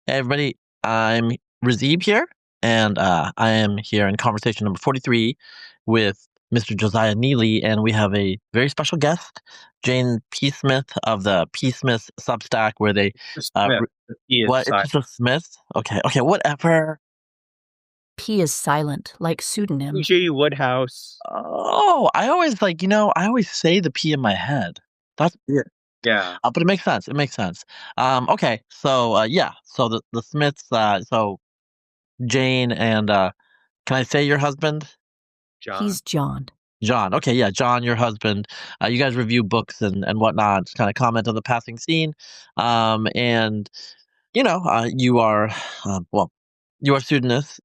Hey everybody, I'm Razib here, and I am here in conversation number 43 with Mr. Josiah Neely, and we have a very special guest, Jane P. Smith of the P. Smith Substack, where they, The uh, Smith. re- He is what, it's silent. just a Smith? Okay, whatever. P is silent, like pseudonym. P.G. Woodhouse. Oh, I always say the P in my head. That's weird. Yeah. But it makes sense. It makes sense. Okay, so yeah, so the Smiths, so Jane and can I say your husband? John. He's John. John. Okay, yeah, John, your husband. You guys review books and whatnot, just kind of comment on the passing scene. And you are well, you are pseudonymous,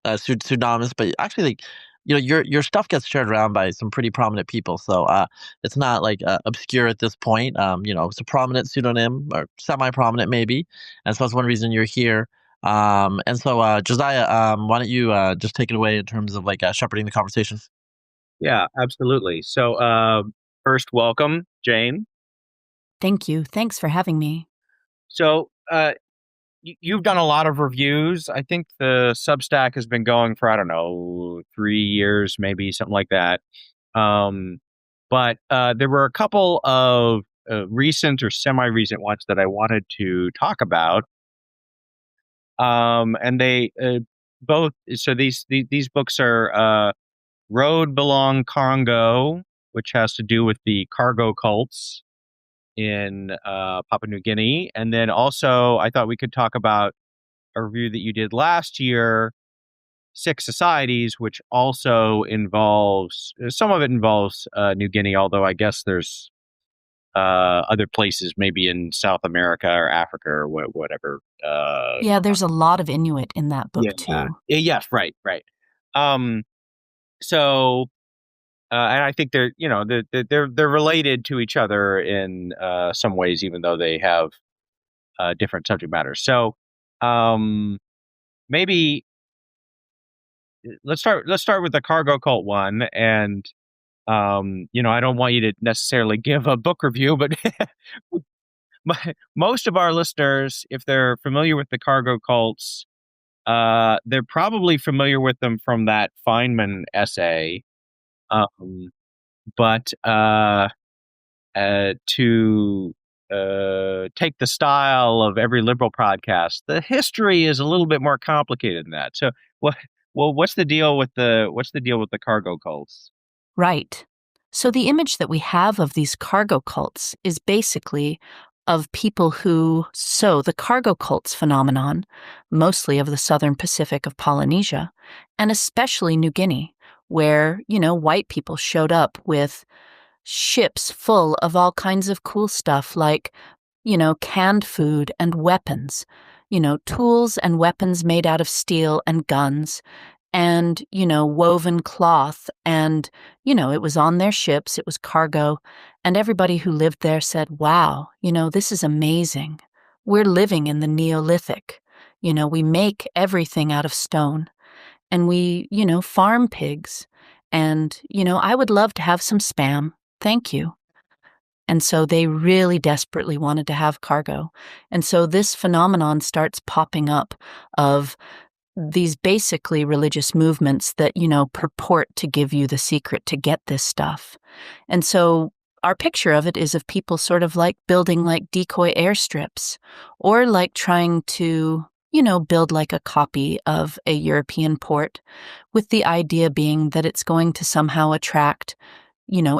but actually, like, your stuff gets shared around by some pretty prominent people, so it's not like obscure at this point. It's a prominent pseudonym or semi-prominent maybe, and so that's one reason you're here. And so Josiah, why don't you just take it away in terms of like shepherding the conversation? Yeah, absolutely. So, first, welcome, Jane. Thank you. Thanks for having me. So, you've done a lot of reviews. I think the Substack has been going for, I don't know, 3 years, maybe something like that. Um, but there were a couple of recent or semi-recent ones that I wanted to talk about. And they both, so these books are Road Belong Congo, which has to do with the cargo cults in Papua New Guinea. And then also, I thought we could talk about a review that you did last year, Six Societies, which also involves, some of it involves New Guinea, although I guess there's other places, maybe in South America or Africa or whatever. Yeah, there's a lot of Inuit in that book, Yeah. too. Yes, right. Um, so and I think they're related to each other in some ways, even though they have different subject matters. So maybe let's start with the cargo cult one, and I don't want you to necessarily give a book review, but most of our listeners, if they're familiar with the cargo cults, they're probably familiar with them from that Feynman essay. Um, but to take the style of every liberal podcast, the history is a little bit more complicated than that. So, what? Well, what's the deal with the cargo cults? Right. So the image that we have of these cargo cults is basically of people who sow the cargo cults phenomenon, mostly of the southern Pacific of Polynesia, and especially New Guinea, where, white people showed up with ships full of all kinds of cool stuff like, canned food and weapons, tools and weapons made out of steel and guns and, woven cloth. And, it was on their ships, it was cargo. And everybody who lived there said, wow, this is amazing. We're living in the Neolithic. We make everything out of stone and we, farm pigs. And, I would love to have some spam. Thank you. And so they really desperately wanted to have cargo. And so this phenomenon starts popping up of these basically religious movements that, purport to give you the secret to get this stuff. And so our picture of it is of people sort of like building like decoy airstrips or like trying to, build like a copy of a European port with the idea being that it's going to somehow attract,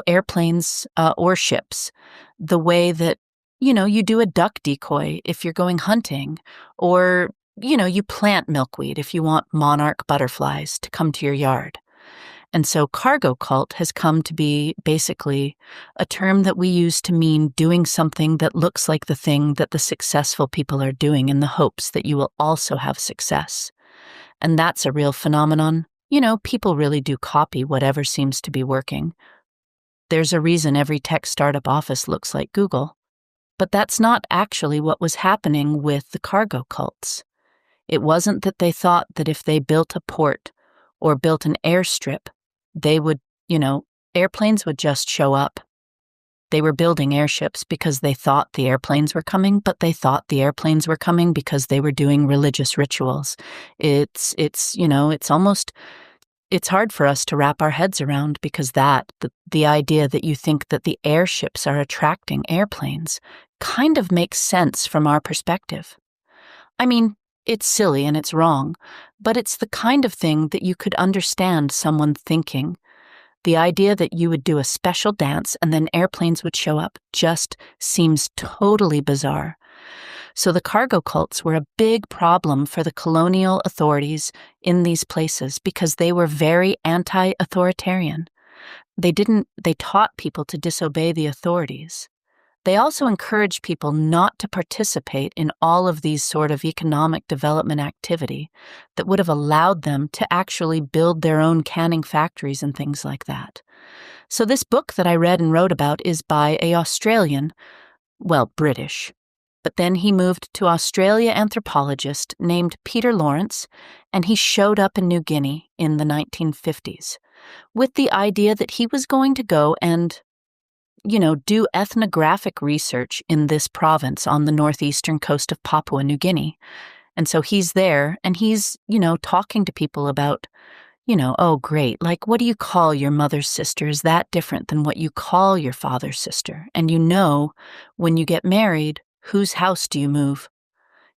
airplanes or ships the way that, you do a duck decoy if you're going hunting or you plant milkweed if you want monarch butterflies to come to your yard. And so cargo cult has come to be basically a term that we use to mean doing something that looks like the thing that the successful people are doing in the hopes that you will also have success. And that's a real phenomenon. People really do copy whatever seems to be working. There's a reason every tech startup office looks like Google. But that's not actually what was happening with the cargo cults. It wasn't that they thought that if they built a port or built an airstrip, they would, airplanes would just show up. They were building airships because they thought the airplanes were coming, but they thought the airplanes were coming because they were doing religious rituals. It's hard for us to wrap our heads around because the idea that you think that the airships are attracting airplanes kind of makes sense from our perspective. I mean, it's silly and it's wrong, but it's the kind of thing that you could understand someone thinking. The idea that you would do a special dance and then airplanes would show up just seems totally bizarre. So the cargo cults were a big problem for the colonial authorities in these places because they were very anti-authoritarian. They taught people to disobey the authorities. They also encouraged people not to participate in all of these sort of economic development activity that would have allowed them to actually build their own canning factories and things like that. So this book that I read and wrote about is by an Australian, well, British, but then he moved to Australia anthropologist named Peter Lawrence, and he showed up in New Guinea in the 1950s with the idea that he was going to go and do ethnographic research in this province on the northeastern coast of Papua New Guinea. And so he's there and he's, talking to people about, oh, great, like, what do you call your mother's sister? Is that different than what you call your father's sister? And when you get married, whose house do you move?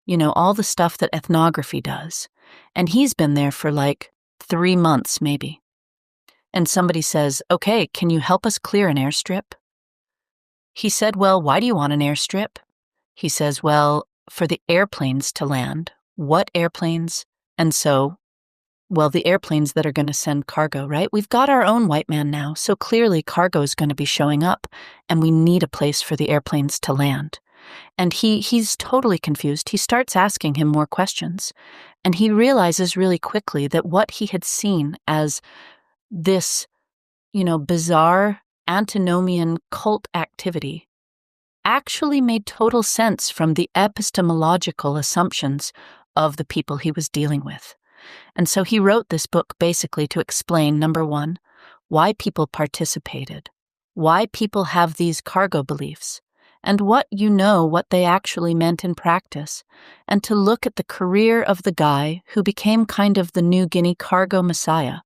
All the stuff that ethnography does. And he's been there for like 3 months, maybe. And somebody says, okay, can you help us clear an airstrip? He said, well, why do you want an airstrip? He says, well, for the airplanes to land. What airplanes? And so, well, the airplanes that are going to send cargo, right? We've got our own white man now, so clearly cargo is going to be showing up, and we need a place for the airplanes to land. And he's totally confused. He starts asking him more questions, and he realizes really quickly that what he had seen as this, bizarre antinomian cult activity actually made total sense from the epistemological assumptions of the people he was dealing with. And so he wrote this book basically to explain, number one, why people participated, why people have these cargo beliefs, and what they actually meant in practice, and to look at the career of the guy who became kind of the New Guinea cargo messiah,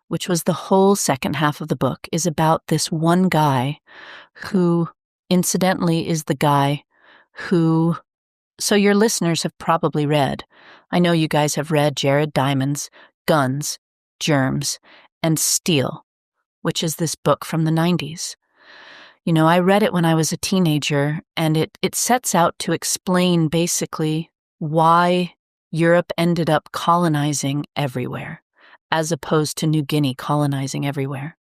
which was the whole second half of the book, is about this one guy who, incidentally, is the guy who, so your listeners have probably read, I know you guys have read Jared Diamond's Guns, Germs, and Steel, which is this book from the 90s. I read it when I was a teenager, and it sets out to explain basically why Europe ended up colonizing everywhere, as opposed to New Guinea colonizing everywhere.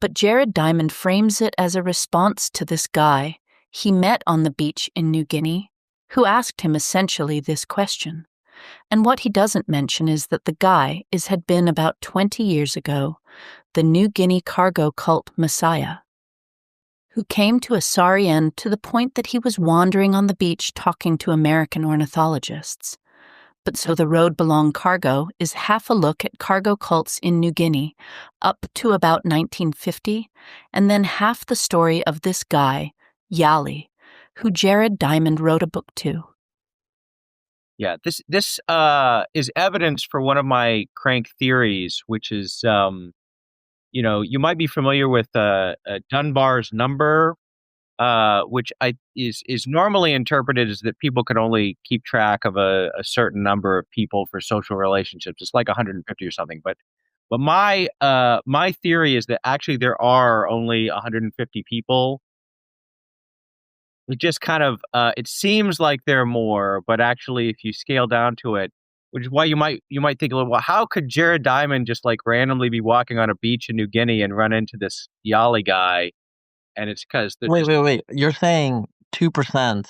But Jared Diamond frames it as a response to this guy he met on the beach in New Guinea, who asked him essentially this question. And what he doesn't mention is that the guy had been about 20 years ago the New Guinea cargo cult messiah, who came to a sorry end to the point that he was wandering on the beach talking to American ornithologists. But so the road belong cargo is half a look at cargo cults in New Guinea up to about 1950, and then half the story of this guy, Yali, who Jared Diamond wrote a book to. Yeah, this is evidence for one of my crank theories, which is, you might be familiar with Dunbar's number, which is normally interpreted as that people can only keep track of a certain number of people for social relationships. It's like 150 or something. But my theory is that actually there are only 150 people. It just kind of it seems like there are more, but actually, if you scale down to it, which is why you might think a little, well, how could Jared Diamond just like randomly be walking on a beach in New Guinea and run into this Yali guy? And it's because Wait. You're saying 2%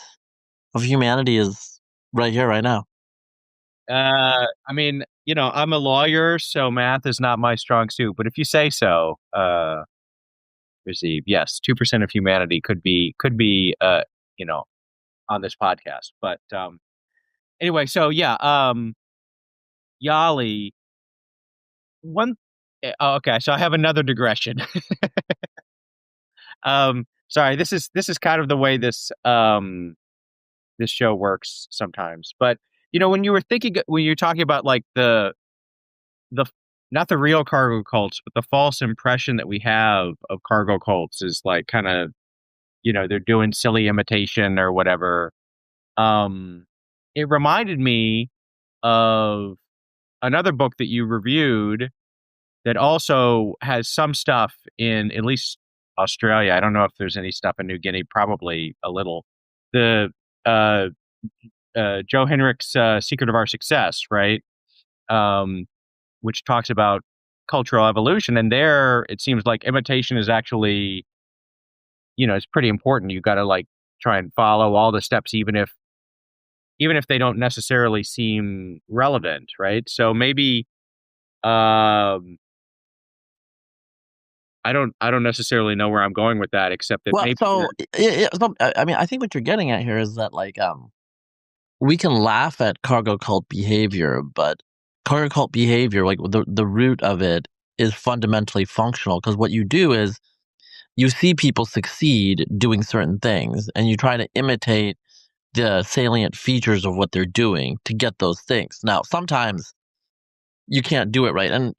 of humanity is right here, right now. I mean, I'm a lawyer, so math is not my strong suit. But if you say so, receive, yes, 2% of humanity could be, on this podcast. But anyway, so yeah, Yali. Okay, so I have another digression. Sorry, this is kind of the way this show works sometimes. But when you're talking about like the not the real cargo cults, but the false impression that we have of cargo cults is like kind of they're doing silly imitation or whatever. It reminded me of another book that you reviewed that also has some stuff in at least Australia. I don't know if there's any stuff in New Guinea, probably a little. The uh, Joe Henrich's Secret of Our Success, right? Which talks about cultural evolution. And there it seems like imitation is actually, it's pretty important. You got to like try and follow all the steps, even if they don't necessarily seem relevant, right? So maybe I don't necessarily know where I'm going with that, except that Well, maybe so so, I mean, I think what you're getting at here is that like we can laugh at cargo cult behavior, but cargo cult behavior, like the root of it, is fundamentally functional because what you do is you see people succeed doing certain things, and you try to imitate the salient features of what they're doing to get those things. Now, sometimes you can't do it right, and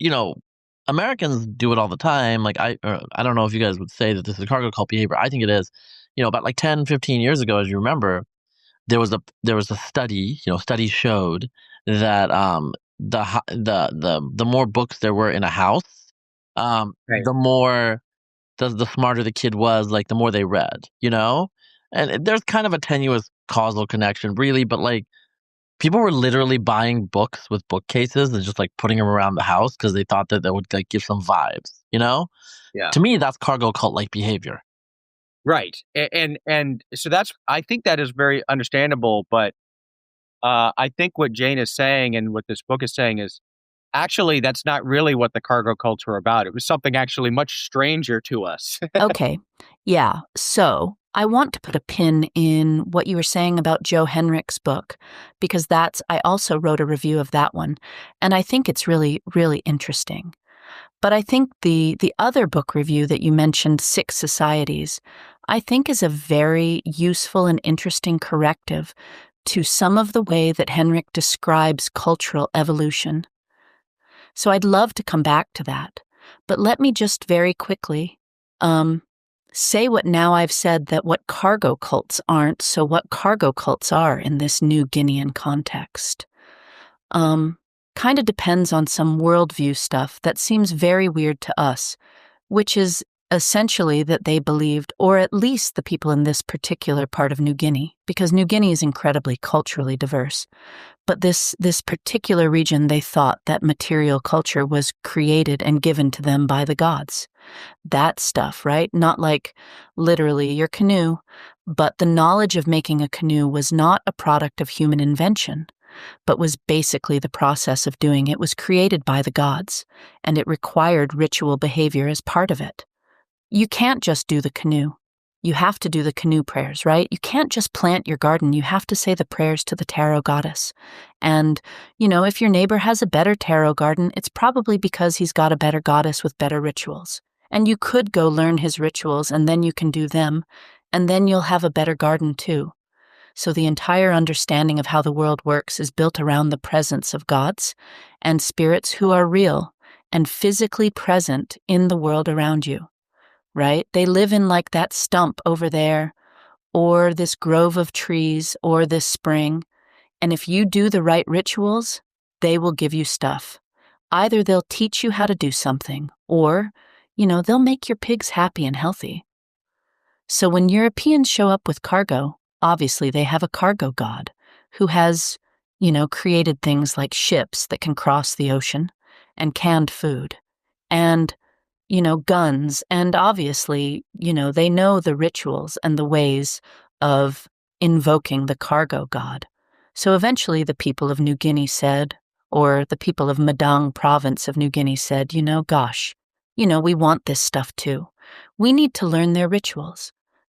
Americans do it all the time. Like I don't know if you guys would say that this is cargo cult behavior. I think it is. About like 10, 15 years ago, as you remember, there was a study. Studies showed that the more books there were in a house, right. the more the smarter the kid was. Like the more they read. And there's kind of a tenuous causal connection, really, but like people were literally buying books with bookcases and just like putting them around the house because they thought that would like give some vibes. Yeah. To me, that's cargo cult like behavior. Right. And so I think that is very understandable, but I think what Jane is saying and what this book is saying is actually that's not really what the cargo cults were about. It was something actually much stranger to us. Okay. Yeah. So I want to put a pin in what you were saying about Joe Henrich's book, because I also wrote a review of that one. And I think it's really, really interesting. But I think the other book review that you mentioned, Six Societies, I think is a very useful and interesting corrective to some of the way that Henrich describes cultural evolution. So I'd love to come back to that. But let me just very quickly say what now I've said, that what cargo cults aren't, so what cargo cults are in this New Guinean context. Kind of depends on some worldview stuff that seems very weird to us, which is essentially that they believed, or at least the people in this particular part of New Guinea, because New Guinea is incredibly culturally diverse, but this particular region, they thought that material culture was created and given to them by the gods. That stuff, right? Not like literally your canoe, but the knowledge of making a canoe was not a product of human invention, but was basically the process of doing it was created by the gods, and it required ritual behavior as part of it. You can't just do the canoe. You have to do the canoe prayers, right? You can't just plant your garden. You have to say the prayers to the tarot goddess. And, if your neighbor has a better tarot garden, it's probably because he's got a better goddess with better rituals. And you could go learn his rituals, and then you can do them, and then you'll have a better garden too. So the entire understanding of how the world works is built around the presence of gods and spirits who are real and physically present in the world around you, right? They live in like that stump over there, or this grove of trees, or this spring. And if you do the right rituals, they will give you stuff. Either they'll teach you how to do something, or, they'll make your pigs happy and healthy. So when Europeans show up with cargo, obviously they have a cargo god who has, created things like ships that can cross the ocean, and canned food, and, guns, and obviously, they know the rituals and the ways of invoking the cargo god. So eventually the people of New Guinea said, or the people of Madang province of New Guinea said, gosh, we want this stuff too. We need to learn their rituals.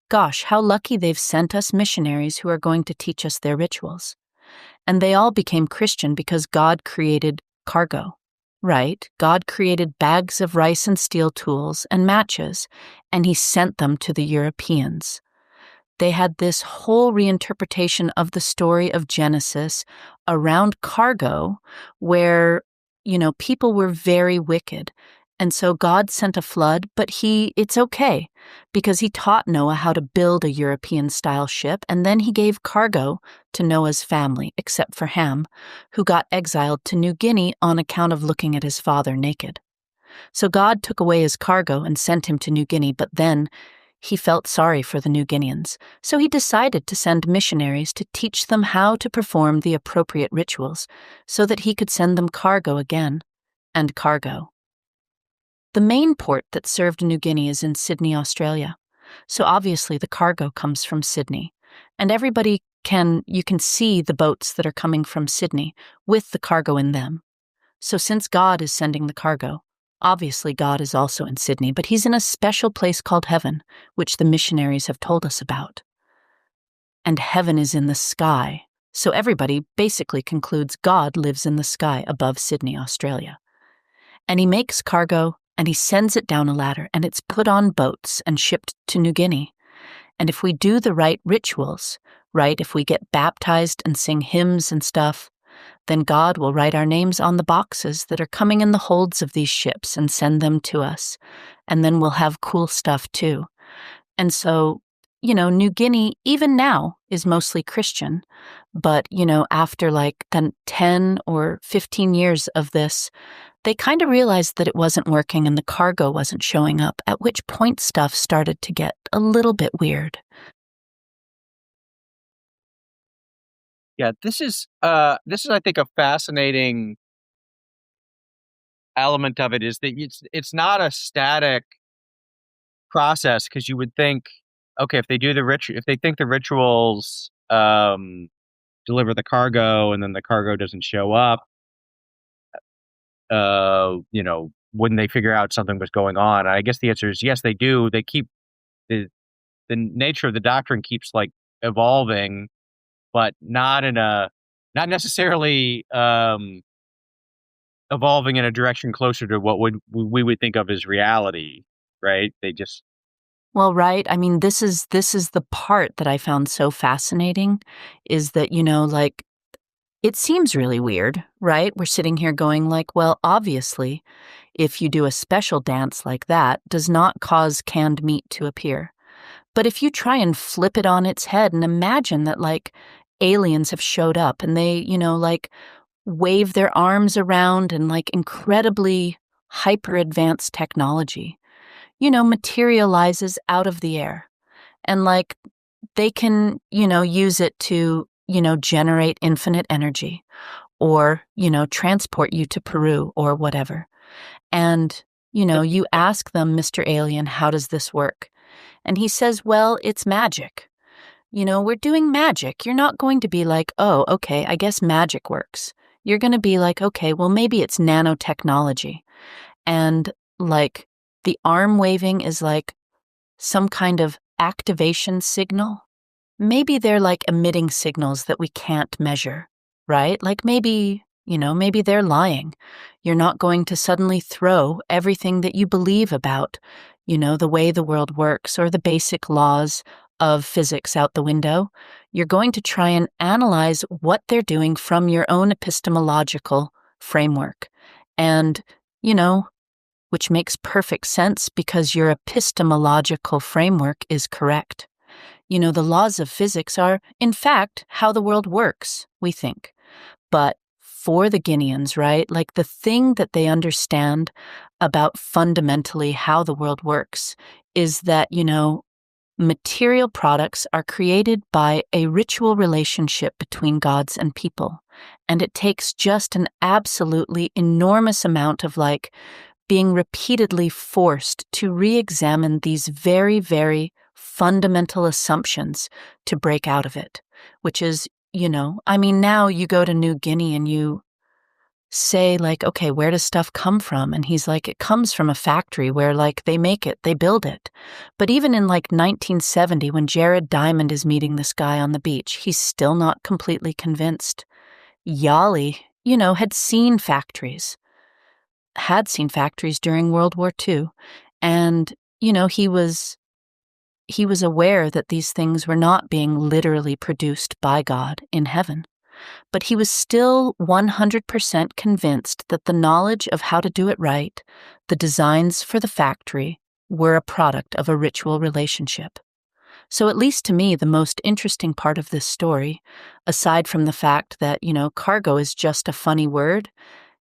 Gosh, how lucky they've sent us missionaries who are going to teach us their rituals. And they all became Christian because God created cargo. right? God created bags of rice and steel tools and matches, and he sent them to the Europeans. They had this whole reinterpretation of the story of Genesis around cargo where, people were very wicked. And so God sent a flood, but it's okay because he taught Noah how to build a European style ship. And then he gave cargo to Noah's family, except for Ham, who got exiled to New Guinea on account of looking at his father naked. So God took away his cargo and sent him to New Guinea, but then he felt sorry for the New Guineans, so he decided to send missionaries to teach them how to perform the appropriate rituals so that he could send them cargo again, and cargo. The main port that served New Guinea is in Sydney, Australia, so obviously the cargo comes from Sydney, and you can see the boats that are coming from Sydney with the cargo in them. So since God is sending the cargo, obviously, God is also in Sydney, but he's in a special place called heaven, which the missionaries have told us about. And heaven is in the sky, so everybody basically concludes God lives in the sky above Sydney, Australia. And he makes cargo, and he sends it down a ladder, and it's put on boats and shipped to New Guinea. And if we do the right rituals, right, if we get baptized and sing hymns and stuff, then God will write our names on the boxes that are coming in the holds of these ships and send them to us. And then we'll have cool stuff too. And so, New Guinea, even now, is mostly Christian. But, after like 10 or 15 years of this, they kind of realized that it wasn't working and the cargo wasn't showing up, at which point stuff started to get a little bit weird. Yeah, this is I think a fascinating element of it is that it's not a static process, because you would think, okay, if they do if they think the rituals deliver the cargo and then the cargo doesn't show up, wouldn't they figure out something was going on? I guess the answer is yes, they do. They keep the nature of the doctrine keeps like evolving, but not necessarily evolving in a direction closer to what we would think of as reality, right? They just Well, right. I mean, this is the part that I found so fascinating is that, it seems really weird, right? We're sitting here going like, well, obviously, if you do a special dance like that, does not cause canned meat to appear. But if you try and flip it on its head and imagine that like aliens have showed up and they, wave their arms around and like incredibly hyper advanced technology, materializes out of the air. And like they can, use it to, generate infinite energy or, transport you to Peru or whatever. And, you ask them, Mr. Alien, how does this work? And he says, well, it's magic. We're doing magic. You're not going to be like, oh, okay, I guess magic works. You're going to be like, okay, well, maybe it's nanotechnology. And like the arm waving is like some kind of activation signal. Maybe they're like emitting signals that we can't measure, right? Like maybe they're lying. You're not going to suddenly throw everything that you believe about, the way the world works or the basic laws of physics out the window. You're going to try and analyze what they're doing from your own epistemological framework. And, which makes perfect sense because your epistemological framework is correct. The laws of physics are, in fact, how the world works, we think. But for the Guineans, right, like the thing that they understand about fundamentally how the world works is that, material products are created by a ritual relationship between gods and people. And it takes just an absolutely enormous amount of like being repeatedly forced to re-examine these very, very fundamental assumptions to break out of it, which is, now you go to New Guinea and you say like, okay, where does stuff come from? And he's like, it comes from a factory where like they make it, they build it. But even in like 1970, when Jared Diamond is meeting this guy on the beach, he's still not completely convinced. Yali, had seen factories. had seen factories during World War II. And, he was aware that these things were not being literally produced by God in heaven. But he was still 100% convinced that the knowledge of how to do it right, the designs for the factory, were a product of a ritual relationship. So, at least to me, the most interesting part of this story, aside from the fact that, cargo is just a funny word,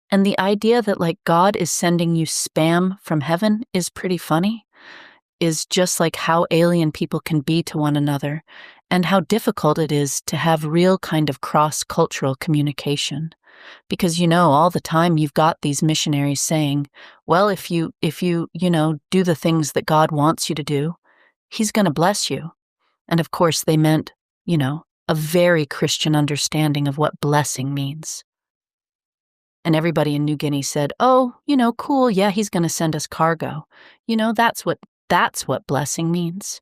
and the idea that, God is sending you spam from heaven is pretty funny, is just how alien people can be to one another, and how difficult it is to have real kind of cross-cultural communication. Because, all the time you've got these missionaries saying, well, if you, do the things that God wants you to do, he's going to bless you. And of course they meant, a very Christian understanding of what blessing means. And everybody in New Guinea said, oh, cool, yeah, he's going to send us cargo. That's what blessing means.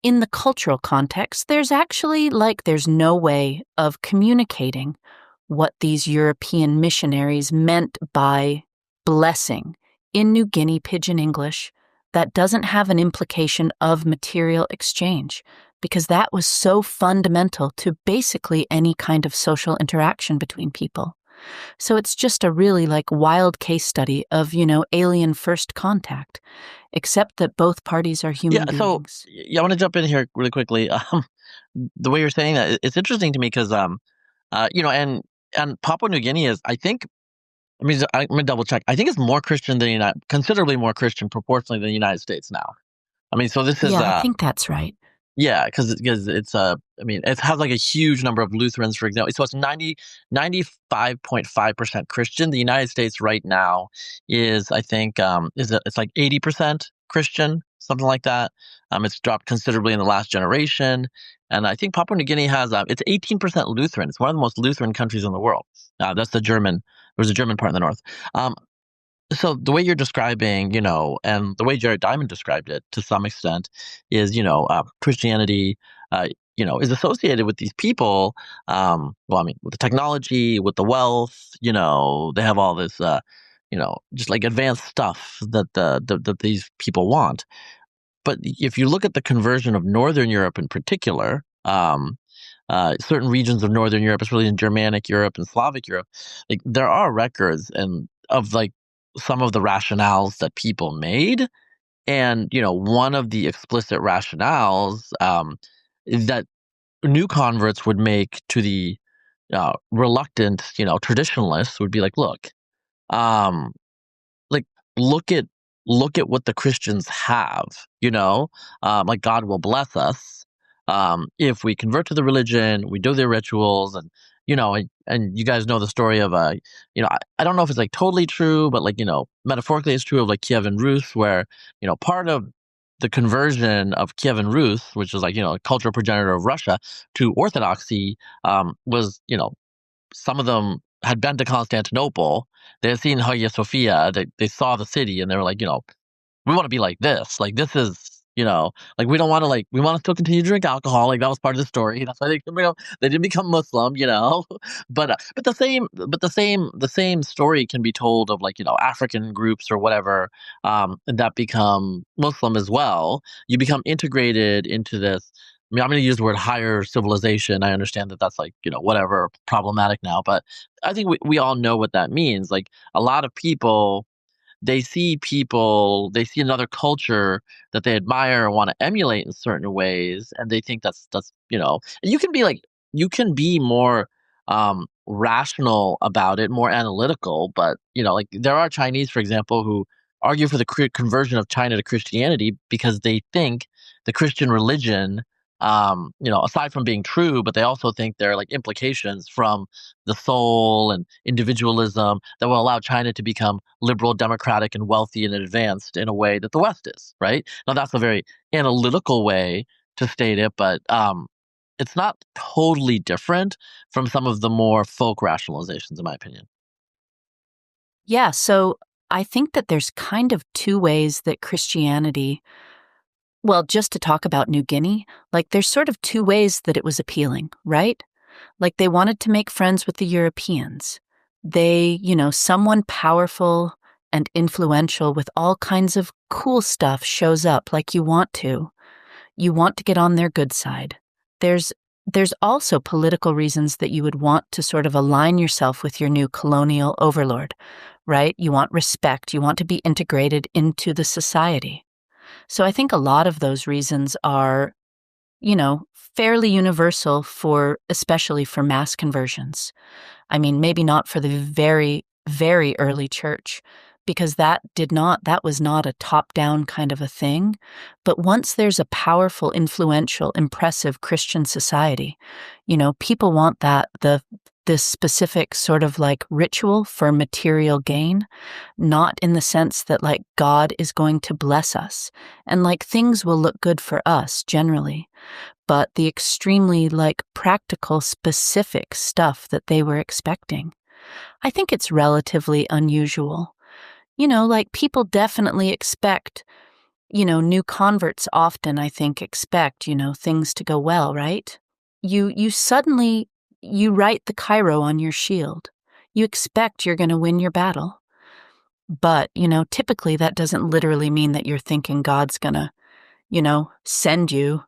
In the cultural context, there's actually there's no way of communicating what these European missionaries meant by blessing in New Guinea Pidgin English that doesn't have an implication of material exchange, because that was so fundamental to basically any kind of social interaction between people. So it's just a really wild case study of, alien first contact, except that both parties are human beings. I want to jump in here really quickly. The way you're saying that, it's interesting to me because, and Papua New Guinea is, I think, I'm gonna double check. I think it's more Christian than considerably more Christian proportionally than the United States now. So this is, I think that's right. Yeah, because it's it has a huge number of Lutherans, for example. So it's 95.5% Christian. The United States right now is, I think, it's 80% Christian, something like that. It's dropped considerably in the last generation, and I think Papua New Guinea has it's 18% Lutheran. It's one of the most Lutheran countries in the world. That's the German. There's a German part in the north. So the way you're describing, and the way Jared Diamond described it to some extent is, Christianity, is associated with these people. With the technology, with the wealth, they have all this, just advanced stuff that these people want. But if you look at the conversion of Northern Europe in particular, certain regions of Northern Europe, especially in Germanic Europe and Slavic Europe, there are records and of some of the rationales that people made. And, one of the explicit rationales that new converts would make to the reluctant, traditionalists would be look, um, like look at what the Christians have, God will bless us if we convert to the religion, we do their rituals, and and you guys know the story of I don't know if it's totally true, but metaphorically it's true of Kievan Rus, where part of the conversion of Kievan Rus, which is cultural progenitor of Russia, to Orthodoxy, was some of them had been to Constantinople. They had seen Hagia Sophia. They saw the city, and they were we want to be like this. This is, we don't want to we want to still continue to drink alcohol. That was part of the story. That's why they didn't become Muslim, but the same story can be told of African groups or whatever that become Muslim as well. You become integrated into this. I'm going to use the word higher civilization. I understand that that's whatever, problematic now, but I think we all know what that means. A lot of people, they see another culture that they admire or want to emulate in certain ways, and they think that's you can be more rational about it, more analytical, but there are Chinese, for example, who argue for the conversion of China to Christianity because they think the Christian religion, aside from being true, but they also think there are implications from the soul and individualism that will allow China to become liberal, democratic, and wealthy and advanced in a way that the West is, right? Now, that's a very analytical way to state it, but it's not totally different from some of the more folk rationalizations, in my opinion. Yeah, so I think that there's kind of two ways that Christianity, well, just to talk about New Guinea, there's sort of two ways that it was appealing, right? They wanted to make friends with the Europeans, someone powerful and influential with all kinds of cool stuff shows up like you want to. You want to get on their good side. There's also political reasons that you would want to sort of align yourself with your new colonial overlord, right? You want respect. You want to be integrated into the society. So I think a lot of those reasons are, fairly universal especially for mass conversions. I mean, maybe not for the very, very early church, because that was not a top-down kind of a thing. But once there's a powerful, influential, impressive Christian society, people want this specific sort of like ritual for material gain, not in the sense that like God is going to bless us and like things will look good for us generally, but the extremely like practical, specific stuff that they were expecting. I think it's relatively unusual. Like people definitely expect, new converts often, I think, expect, things to go well, right? You suddenly, you write the Cairo on your shield. You expect you're going to win your battle. But, typically that doesn't literally mean that you're thinking God's going to, send you.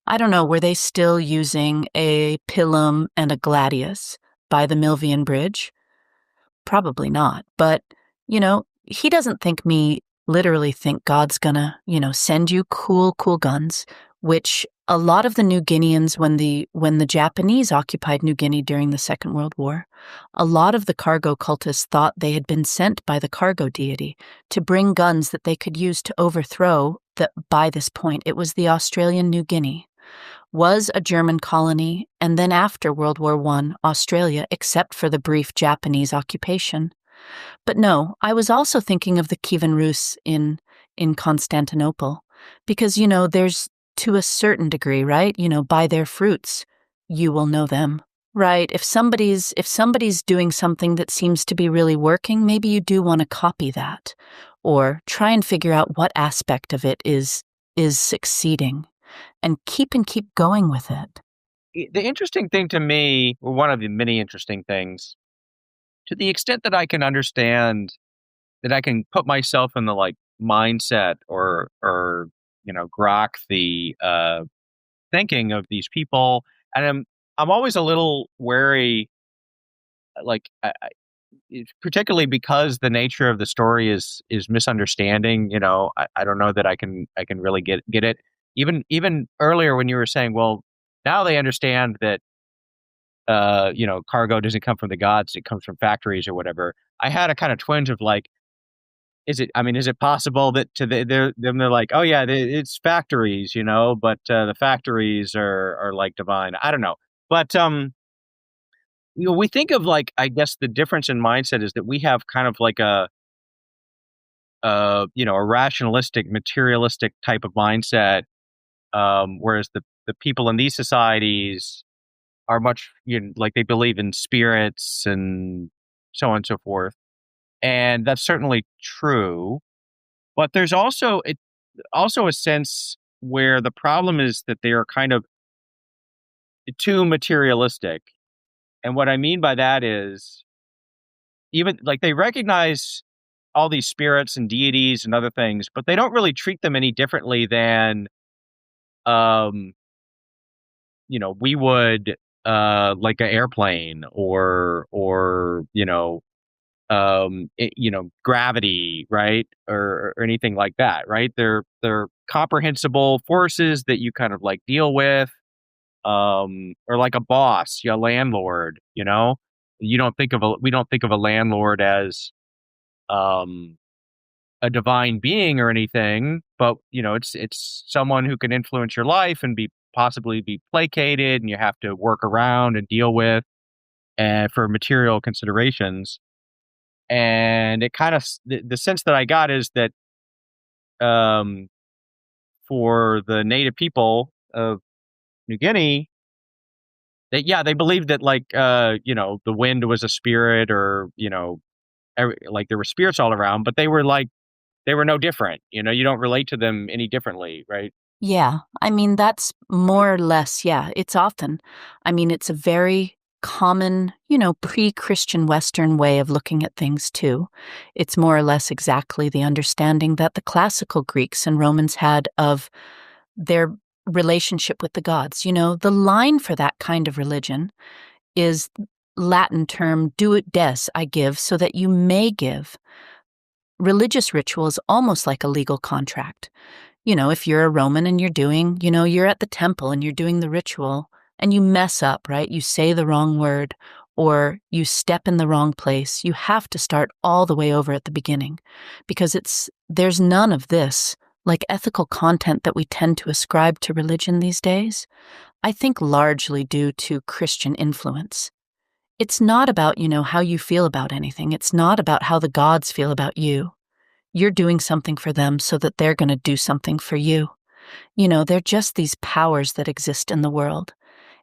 I don't know, were they still using a pilum and a gladius by the Milvian Bridge? Probably not. But, he doesn't literally think God's gonna, send you cool guns, which a lot of the New Guineans, when the Japanese occupied New Guinea during the Second World War, a lot of the cargo cultists thought they had been sent by the cargo deity to bring guns that they could use to overthrow by this point, it was the Australian New Guinea. Was a German colony, and then after World War I, Australia, except for the brief Japanese occupation. But no, I was also thinking of the Kievan Rus in Constantinople, because, there's to a certain degree, right? By their fruits, you will know them, right? If somebody's doing something that seems to be really working, maybe you do want to copy that, or try and figure out what aspect of it is succeeding. And keep going with it. The interesting thing to me, or one of the many interesting things, to the extent that I can understand, that I can put myself in the like mindset or grok the thinking of these people, and I'm always a little wary, like particularly because the nature of the story is misunderstanding. I don't know that I can really get it. Even earlier when you were saying, well, now they understand that cargo doesn't come from the gods, it comes from factories or whatever. I had a kind of twinge of like, is it possible that they're like, oh yeah, it's factories, but the factories are like divine. I don't know, but we think of like, I guess the difference in mindset is that we have kind of like a rationalistic, materialistic type of mindset, whereas the people in these societies are much, like they believe in spirits and so on and so forth. And that's certainly true. But there's also a sense where the problem is that they are kind of too materialistic. And what I mean by that is, even like they recognize all these spirits and deities and other things, but they don't really treat them any differently than we would like an airplane or gravity, right? Or anything like that, right? They're comprehensible forces that you kind of like deal with, or like a boss, a landlord, we don't think of a landlord as a divine being or anything, but it's someone who can influence your life and possibly be placated, and you have to work around and deal with, and for material considerations. And it kind of, the sense that I got is that for the native people of New Guinea, that they believed that like the wind was a spirit, or like there were spirits all around, but they were no different. You don't relate to them any differently, right? Yeah, I mean, that's more or less, yeah, it's often. I mean, it's a very common, pre-Christian Western way of looking at things too. It's more or less exactly the understanding that the classical Greeks and Romans had of their relationship with the gods. The line for that kind of religion is Latin term "duit des," I give so that you may give. Religious ritual is almost like a legal contract. If you're a Roman and you're doing, you're at the temple and you're doing the ritual and you mess up, right? You say the wrong word or you step in the wrong place, you have to start all the way over at the beginning because there's none of this like ethical content that we tend to ascribe to religion these days. I think largely due to Christian influence. It's not about, how you feel about anything. It's not about how the gods feel about you. You're doing something for them so that they're going to do something for you. They're just these powers that exist in the world.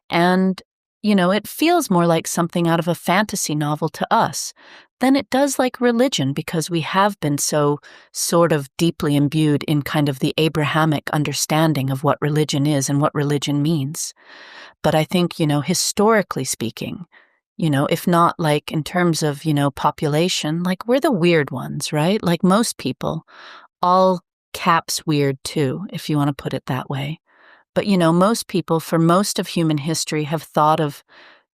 And, it feels more like something out of a fantasy novel to us than it does like religion because we have been so sort of deeply imbued in kind of the Abrahamic understanding of what religion is and what religion means. But I think, historically speaking, if not like in terms of, population, like we're the weird ones, right? Like most people, all caps weird too, if you want to put it that way. But, most people for most of human history have thought of,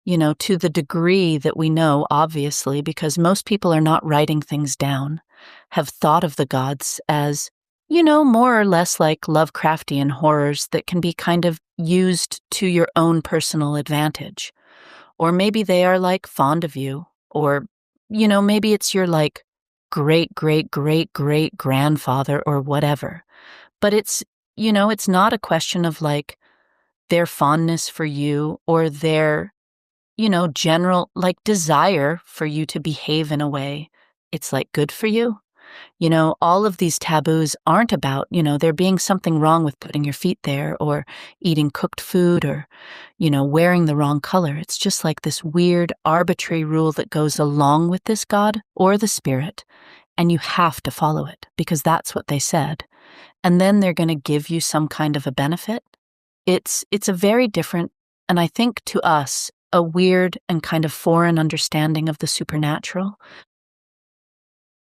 to the degree that we know, obviously, because most people are not writing things down, have thought of the gods as, more or less like Lovecraftian horrors that can be kind of used to your own personal advantage. Or maybe they are like fond of you, or, maybe it's your like great, great, great, great grandfather or whatever. But it's not a question of like their fondness for you or their, general like desire for you to behave in a way. It's like good for you. All of these taboos aren't about, there being something wrong with putting your feet there or eating cooked food or, wearing the wrong color. It's just like this weird, arbitrary rule that goes along with this God or the spirit, and you have to follow it because that's what they said. And then they're going to give you some kind of a benefit. It's a very different, and I think to us, a weird and kind of foreign understanding of the supernatural.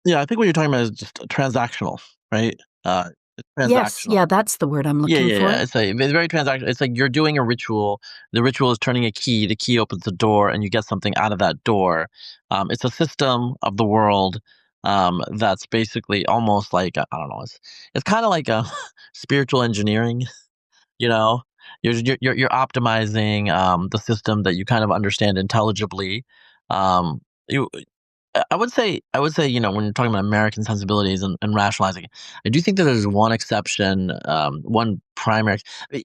Yeah, I think what you're talking about is just transactional, right? It's Yes, transactional. yeah, that's the word I'm Yeah, looking yeah, for. yeah. It's very transactional. It's like you're doing a ritual. The ritual is turning a key. The key opens the door, and you get something out of that door. It's a system of the world that's basically almost like I don't know. It's kind of like a spiritual engineering. You know, you're optimizing the system that you kind of understand intelligibly. You I would say, when you're talking about American sensibilities and rationalizing it, I do think that there's one exception, one primary I mean,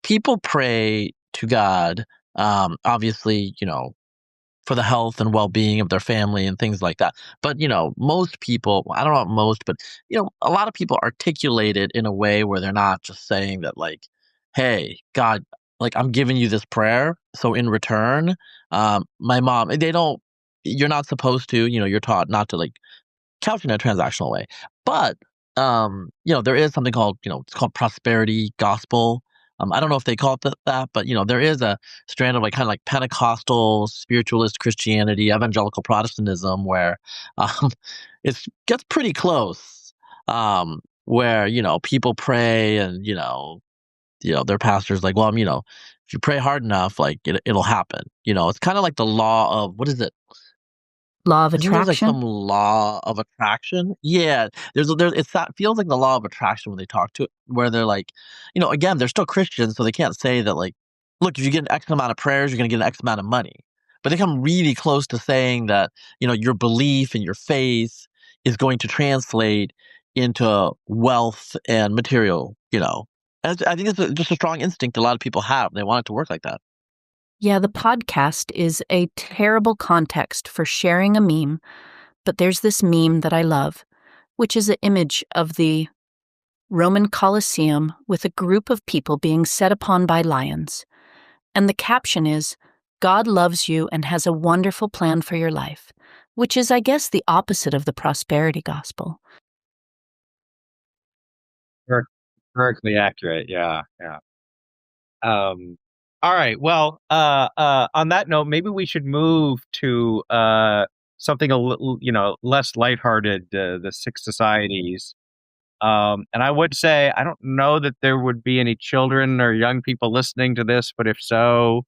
people pray to God, obviously, for the health and well-being of their family and things like that. But, most people, I don't know about most, but, a lot of people articulate it in a way where they're not just saying that like, "Hey, God, like I'm giving you this prayer, so in return, my mom," they don't you're not supposed to, you're taught not to like couch in a transactional way. But there is something called, it's called prosperity gospel. I don't know if they call it that, but there is a strand of like kind of like Pentecostal spiritualist Christianity, evangelical Protestantism, where um, it gets pretty close. Where people pray, and their pastors like, well, if you pray hard enough, like it'll happen. It's kind of like the law of what is it? Law of Isn't there's like attraction. some law of attraction? Yeah, there's it's that feels like the law of attraction when they talk to it, where they're like, again, they're still Christians, so they can't say that like, look, if you get an X amount of prayers, you're gonna get an X amount of money. But they come really close to saying that, your belief and your faith is going to translate into wealth and material, And I think it's just a strong instinct a lot of people have. They want it to work like that. Yeah, the podcast is a terrible context for sharing a meme, but there's this meme that I love, which is an image of the Roman Colosseum with a group of people being set upon by lions. And the caption is, God loves you and has a wonderful plan for your life, which is, I guess, the opposite of the prosperity gospel. Correctly accurate. Yeah, yeah. Um, All right. Well, on that note, maybe we should move to something a little, less lighthearted. The Six Societies. And I would say I don't know that there would be any children or young people listening to this, but if so,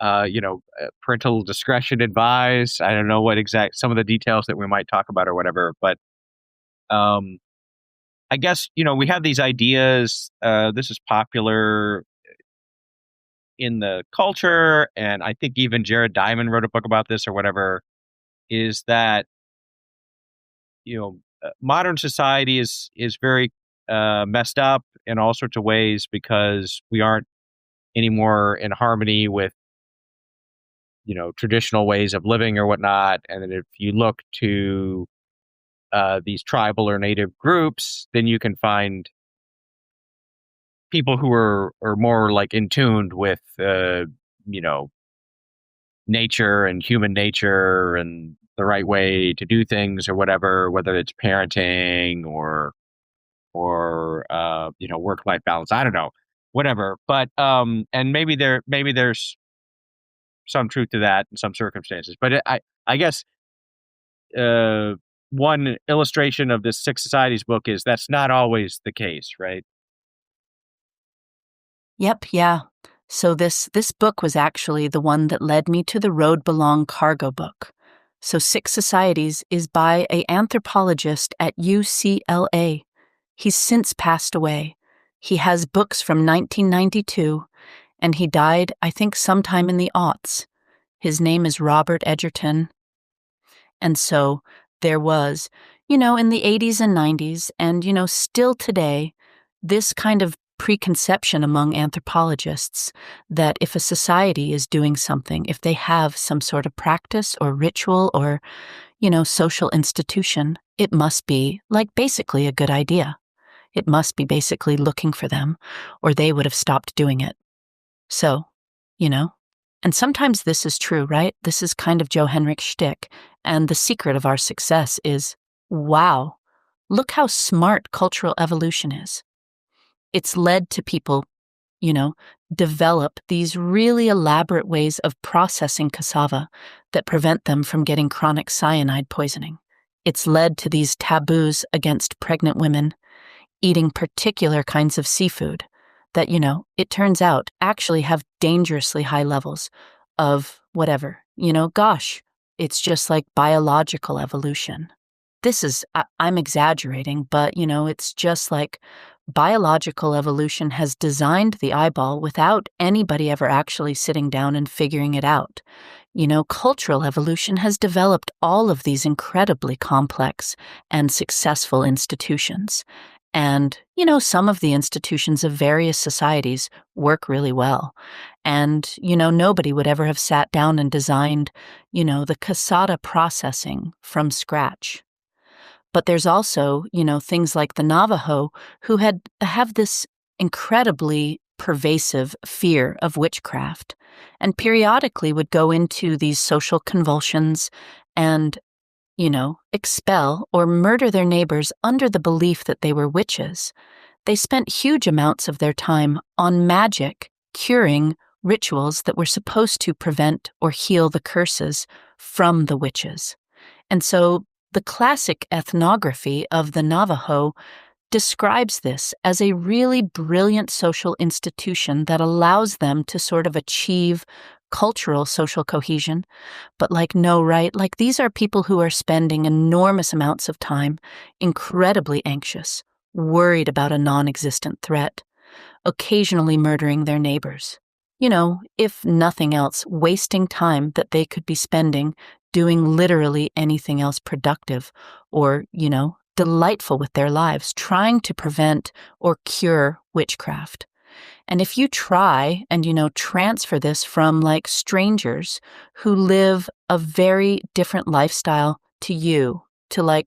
parental discretion advised. I don't know what some of the details that we might talk about or whatever, but um, I guess we have these ideas. This is popular in the culture, and I think even Jared Diamond wrote a book about this or whatever, is that modern society is very messed up in all sorts of ways because we aren't anymore in harmony with traditional ways of living or whatnot. And then if you look to these tribal or native groups, then you can find people who are more like in tuned with nature and human nature and the right way to do things or whatever, whether it's parenting or work life balance. I don't know, whatever. But and maybe there's some truth to that in some circumstances. But I guess one illustration of this Six Societies book is that's not always the case, right? Yep, yeah. So this book was actually the one that led me to the Road Belong cargo book. So Six Societies is by an anthropologist at UCLA. He's since passed away. He has books from 1992, and he died, I think, sometime in the aughts. His name is Robert Edgerton. And so there was, in the 80s and 90s, and, still today, this kind of preconception among anthropologists that if a society is doing something, if they have some sort of practice or ritual or, social institution, it must be like basically a good idea. It must be basically looking for them, or they would have stopped doing it. So, and sometimes this is true, right? This is kind of Joe Henrich's shtick, and the secret of our success is, wow, look how smart cultural evolution is. It's led to people, develop these really elaborate ways of processing cassava that prevent them from getting chronic cyanide poisoning. It's led to these taboos against pregnant women eating particular kinds of seafood that, it turns out actually have dangerously high levels of whatever, gosh, it's just like biological evolution. This is, I'm exaggerating, but, it's just like biological evolution has designed the eyeball without anybody ever actually sitting down and figuring it out. Cultural evolution has developed all of these incredibly complex and successful institutions. And, some of the institutions of various societies work really well. And, nobody would ever have sat down and designed, the cassata processing from scratch. But there's also, things like the Navajo who have this incredibly pervasive fear of witchcraft and periodically would go into these social convulsions and expel or murder their neighbors under the belief that they were witches. They spent huge amounts of their time on magic, curing rituals that were supposed to prevent or heal the curses from the witches. And so the classic ethnography of the Navajo describes this as a really brilliant social institution that allows them to sort of achieve cultural social cohesion, but these are people who are spending enormous amounts of time, incredibly anxious, worried about a non-existent threat, occasionally murdering their neighbors. If nothing else, wasting time that they could be spending doing literally anything else productive or, delightful with their lives, trying to prevent or cure witchcraft. And if you try and, transfer this from strangers who live a very different lifestyle to you, to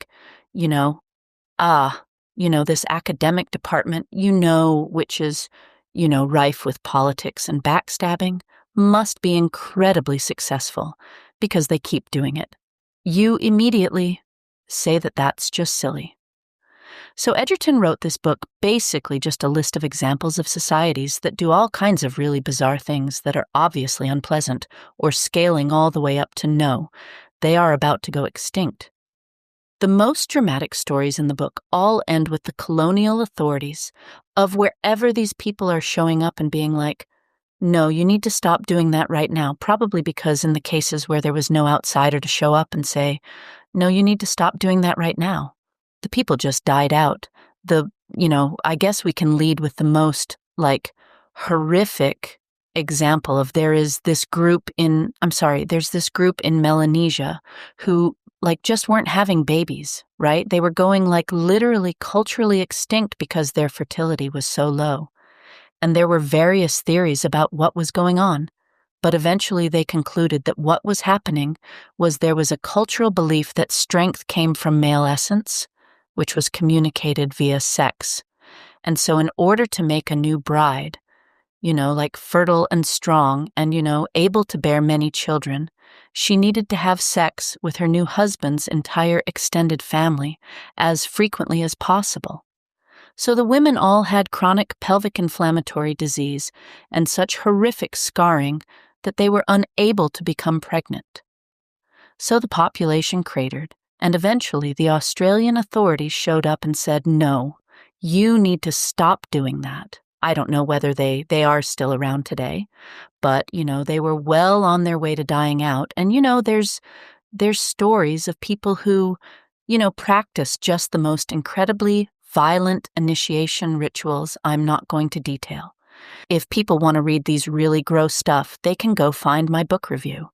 this academic department, which is, rife with politics and backstabbing, must be incredibly successful because they keep doing it. You immediately say that that's just silly. So Edgerton wrote this book basically just a list of examples of societies that do all kinds of really bizarre things that are obviously unpleasant, or scaling all the way up to no, they are about to go extinct. The most dramatic stories in the book all end with the colonial authorities of wherever these people are showing up and being like, no, you need to stop doing that right now, probably because in the cases where there was no outsider to show up and say, no, you need to stop doing that right now, the people just died out. I guess we can lead with the most, horrific example of there's this group in Melanesia who, just weren't having babies, right? They were going, literally culturally extinct because their fertility was so low. And there were various theories about what was going on. But eventually they concluded that what was happening was there was a cultural belief that strength came from male essence, which was communicated via sex. And so in order to make a new bride, fertile and strong and, able to bear many children, she needed to have sex with her new husband's entire extended family as frequently as possible. So the women all had chronic pelvic inflammatory disease and such horrific scarring that they were unable to become pregnant. So the population cratered, and eventually the Australian authorities showed up and said, no, you need to stop doing that. I don't know whether they are still around today, but, they were well on their way to dying out. And, there's stories of people who, practice just the most incredibly violent initiation rituals I'm not going to detail. If people want to read these really gross stuff, they can go find my book review.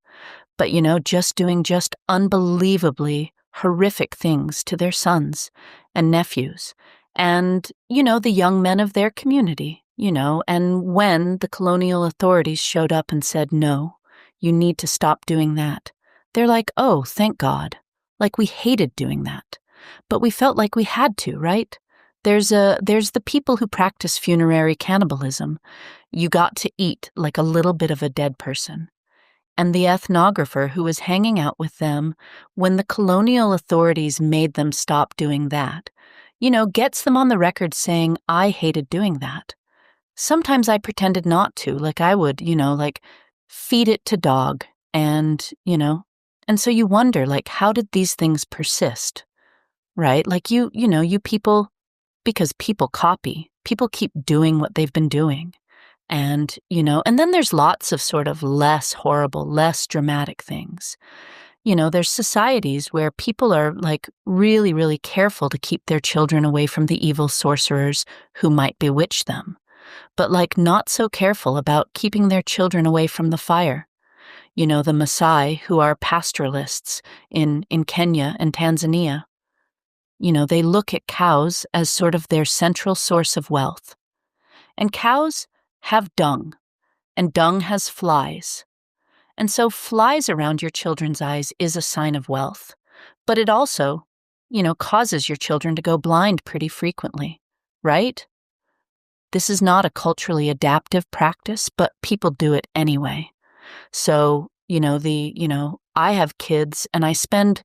But, just doing just unbelievably horrific things to their sons and nephews and, the young men of their community, and when the colonial authorities showed up and said, no, you need to stop doing that, they're like, oh, thank God. We hated doing that, but we felt like we had to, right? There's the people who practice funerary cannibalism. You got to eat a little bit of a dead person. And the ethnographer who was hanging out with them when the colonial authorities made them stop doing that, gets them on the record saying, I hated doing that. Sometimes I pretended not to, I would, feed it to dog and, and so you wonder, how did these things persist, right? You people, because people copy, people keep doing what they've been doing. And, and then there's lots of sort of less horrible, less dramatic things. There's societies where people are really, really careful to keep their children away from the evil sorcerers who might bewitch them, but not so careful about keeping their children away from the fire. The Maasai, who are pastoralists in Kenya and Tanzania, they look at cows as sort of their central source of wealth. And cows have dung, and dung has flies. And so flies around your children's eyes is a sign of wealth. But it also, causes your children to go blind pretty frequently, right? This is not a culturally adaptive practice, but people do it anyway. So, I have kids and I spend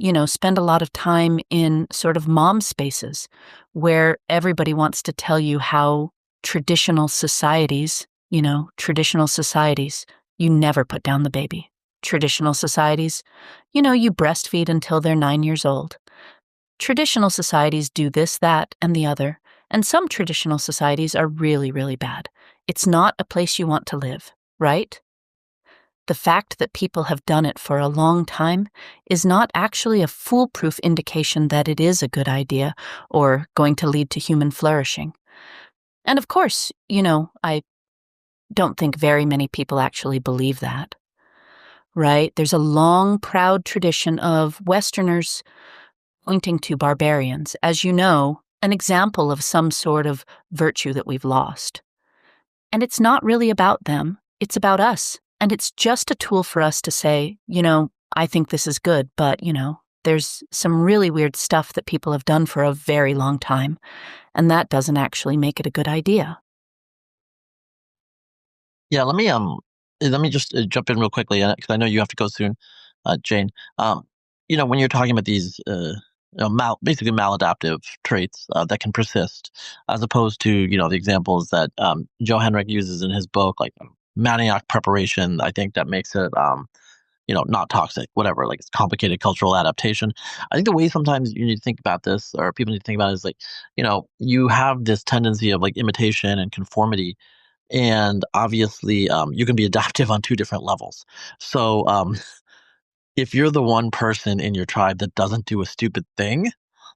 a lot of time in sort of mom spaces where everybody wants to tell you how traditional societies, you never put down the baby. Traditional societies, you breastfeed until they're 9 years old. Traditional societies do this, that, and the other. And some traditional societies are really, really bad. It's not a place you want to live, right? The fact that people have done it for a long time is not actually a foolproof indication that it is a good idea or going to lead to human flourishing. And of course, I don't think very many people actually believe that, right? There's a long, proud tradition of Westerners pointing to barbarians as, an example of some sort of virtue that we've lost. And it's not really about them, it's about us. And it's just a tool for us to say, I think this is good, but, there's some really weird stuff that people have done for a very long time, and that doesn't actually make it a good idea. Yeah, let me just jump in real quickly because I know you have to go soon, Jane. When you're talking about these basically maladaptive traits that can persist, as opposed to the examples that Joe Henrik uses in his book, like manioc preparation. I think that makes it not toxic, whatever. Like it's complicated cultural adaptation. I think the way sometimes you need to think about this, or people need to think about it, is like you have this tendency of like imitation and conformity. And obviously, you can be adaptive on two different levels. So, if you're the one person in your tribe that doesn't do a stupid thing,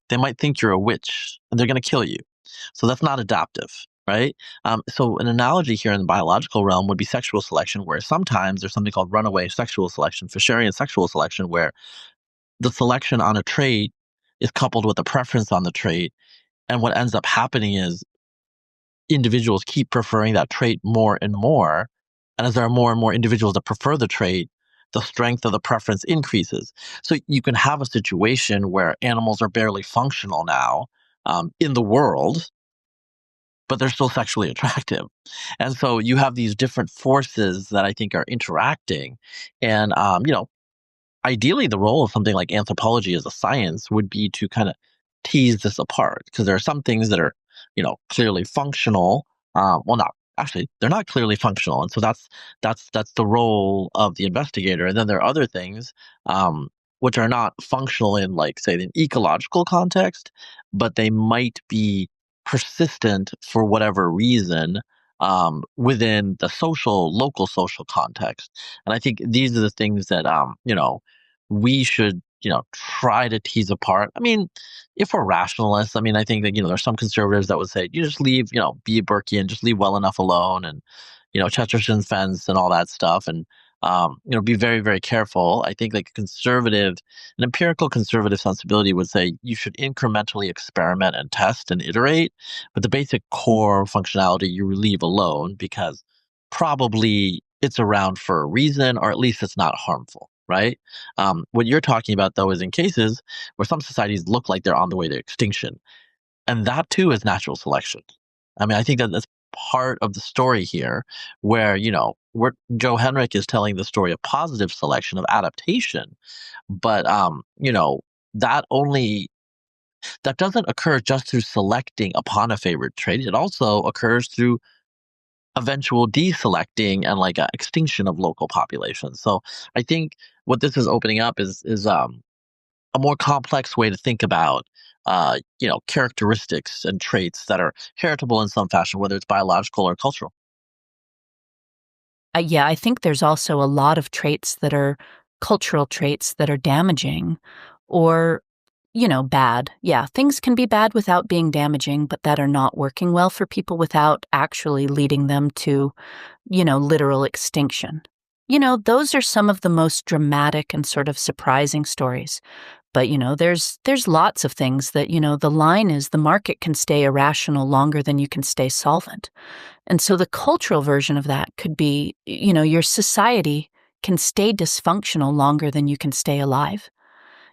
they might think you're a witch and they're going to kill you. So that's not adaptive, right? So an analogy here in the biological realm would be sexual selection, where sometimes there's something called runaway sexual selection, Fisherian sexual selection, where the selection on a trait is coupled with a preference on the trait. And what ends up happening is individuals keep preferring that trait more and more. And as there are more and more individuals that prefer the trait, the strength of the preference increases. So you can have a situation where animals are barely functional now in the world, but they're still sexually attractive. And so you have these different forces that I think are interacting. And, ideally, the role of something like anthropology as a science would be to kind of tease this apart, because there are some things that are, clearly functional. Well, not actually, they're not clearly functional, and so that's the role of the investigator. And then there are other things which are not functional in, like, say, an ecological context, but they might be persistent for whatever reason within the local social context. And I think these are the things that we should, try to tease apart. I mean, if we're rationalists, I mean, I think that, there's some conservatives that would say, you just leave, be a Burkean, just leave well enough alone, and, Chesterton's fence and all that stuff. And, be very, very careful. I think like an empirical conservative sensibility would say you should incrementally experiment and test and iterate, but the basic core functionality you leave alone, because probably it's around for a reason, or at least it's not harmful, right? What you're talking about, though, is in cases where some societies look like they're on the way to extinction. And that too is natural selection. I mean, I think that that's part of the story here, where, where Joe Henrik is telling the story of positive selection, of adaptation. But, that only that doesn't occur just through selecting upon a favorite trait. It also occurs through eventual deselecting and like a extinction of local populations. So I think what this is opening up is a more complex way to think about characteristics and traits that are heritable in some fashion, whether it's biological or cultural. Yeah, I think there's also a lot of traits that are cultural traits that are damaging or, bad. Yeah, things can be bad without being damaging, but that are not working well for people without actually leading them to, literal extinction. Those are some of the most dramatic and sort of surprising stories. But, there's lots of things that, the line is the market can stay irrational longer than you can stay solvent. And so the cultural version of that could be, your society can stay dysfunctional longer than you can stay alive.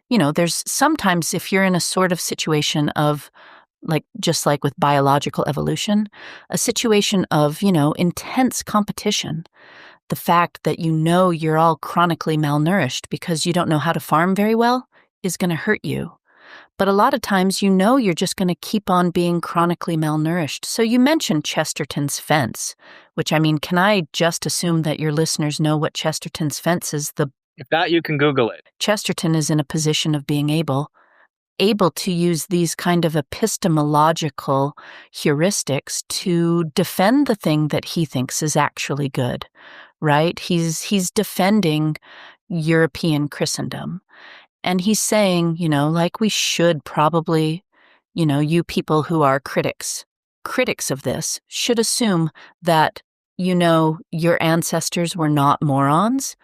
There's sometimes if you're in a sort of situation of, like, just like with biological evolution, a situation of, intense competition. The fact that you're all chronically malnourished because you don't know how to farm very well is going to hurt you. But a lot of times you're just going to keep on being chronically malnourished. So you mentioned Chesterton's fence, which, I mean, can I just assume that your listeners know what Chesterton's fence is? If not, you can Google it. Chesterton is in a position of being able to use these kind of epistemological heuristics to defend the thing that he thinks is actually good, right? He's defending European Christendom. And he's saying, like, we should probably, you people who are critics of this should assume that, your ancestors were not morons,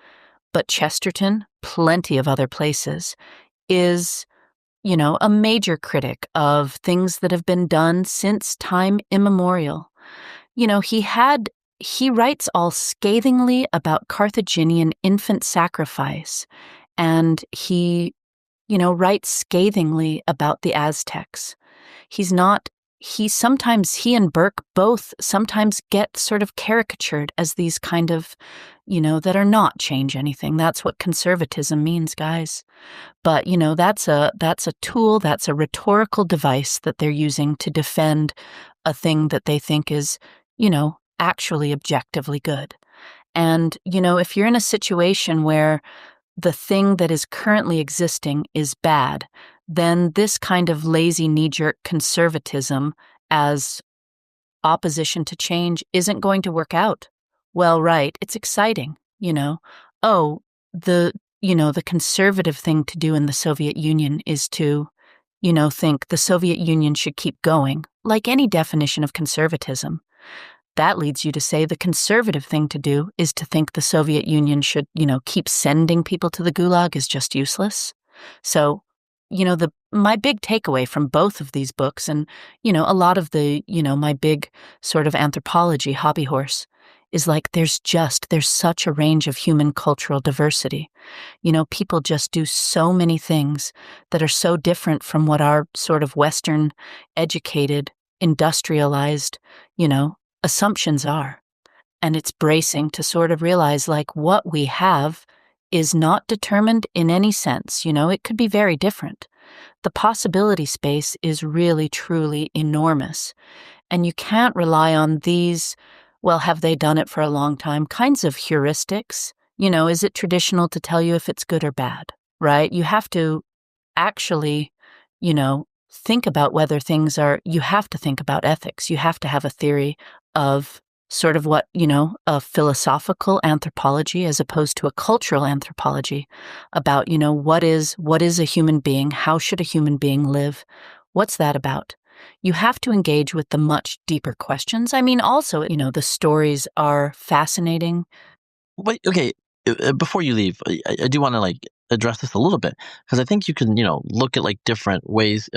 but Chesterton, plenty of other places, is, a major critic of things that have been done since time immemorial. He writes all scathingly about Carthaginian infant sacrifice, and he, writes scathingly about the Aztecs. He's not he and Burke both sometimes get sort of caricatured as these kind of, that are not change anything. That's what conservatism means, guys. But, that's a tool, that's a rhetorical device that they're using to defend a thing that they think is, actually objectively good. And, if you're in a situation where the thing that is currently existing is bad, then this kind of lazy knee-jerk conservatism as opposition to change isn't going to work out. Well, right, it's exciting, Oh, the conservative thing to do in the Soviet Union is to, think the Soviet Union should keep going, like any definition of conservatism. That leads you to say the conservative thing to do is to think the Soviet Union should, keep sending people to the gulag is just useless. So, my big takeaway from both of these books and, a lot of the, my big sort of anthropology hobby horse is like there's such a range of human cultural diversity. People just do so many things that are so different from what our sort of Western educated, industrialized, assumptions are. And it's bracing to sort of realize like what we have is not determined in any sense. It could be very different. The possibility space is really, truly enormous. And you can't rely on these, well, have they done it for a long time, kinds of heuristics. Is it traditional to tell you if it's good or bad, right? You have to actually, think about whether things are, you have to think about ethics. You have to have a theory of sort of what, a philosophical anthropology as opposed to a cultural anthropology about, what is a human being? How should a human being live? What's that about? You have to engage with the much deeper questions. I mean, also, the stories are fascinating. Wait, okay. Before you leave, I do want to like address this a little bit because I think you can, look at like different ways,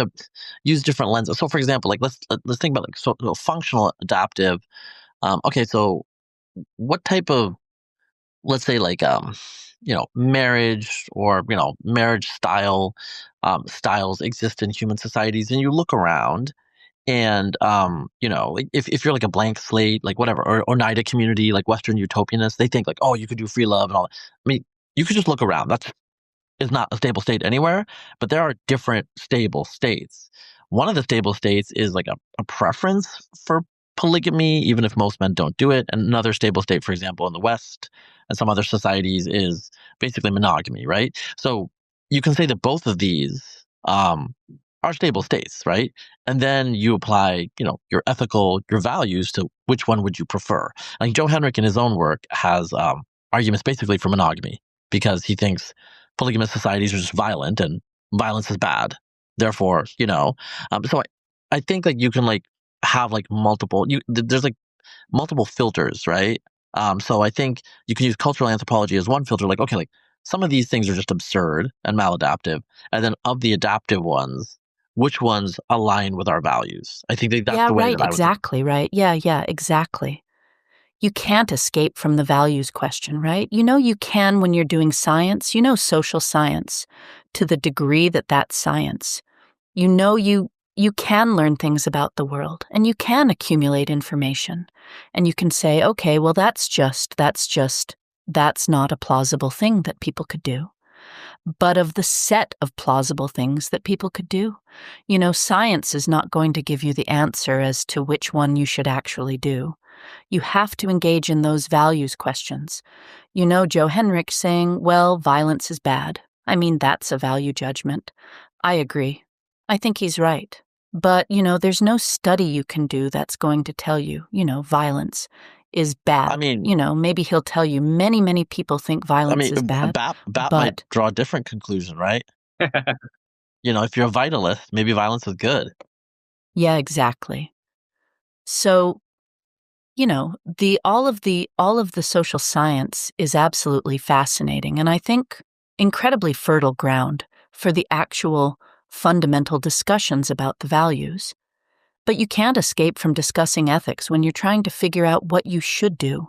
use different lenses. So, for example, like let's think about like functional adaptive. Okay, so what type of, let's say like marriage or marriage styles exist in human societies, and you look around and like, if you're like a blank slate, like whatever, or Oneida community, like Western utopianists, they think like, oh, you could do free love and all that. I mean, you could just look around. That's is not a stable state anywhere, but there are different stable states. One of the stable states is like a preference for polygamy, even if most men don't do it. And another stable state, for example, in the West and some other societies, is basically monogamy, right? So you can say that both of these are stable states, right? And then you apply, your your values to which one would you prefer. Like Joe Henrich in his own work has arguments basically for monogamy because he thinks polygamous societies are just violent and violence is bad. Therefore, so I think like you can like have like multiple, there's like multiple filters, right? So I think you can use cultural anthropology as one filter, like, okay, like some of these things are just absurd and maladaptive. And then of the adaptive ones, which ones align with our values? I think that's Yeah, the way right, that I would think. exactly, right. Yeah, exactly. You can't escape from the values question, right? You can when you're doing science, social science, to the degree that that's science. You can learn things about the world and you can accumulate information and you can say, okay, well, that's not a plausible thing that people could do. But of the set of plausible things that people could do, science is not going to give you the answer as to which one you should actually do. You have to engage in those values questions. Joe Henrich saying, well, violence is bad. I mean, that's a value judgment. I agree. I think he's right. But, there's no study you can do that's going to tell you, violence is bad. I mean, Maybe he'll tell you many, many people think violence is bad. BAP but might draw a different conclusion, right? If you're a vitalist, maybe violence is good. yeah, exactly. So, all of the social science is absolutely fascinating, and I think incredibly fertile ground for the actual fundamental discussions about the values. But you can't escape from discussing ethics when you're trying to figure out what you should do.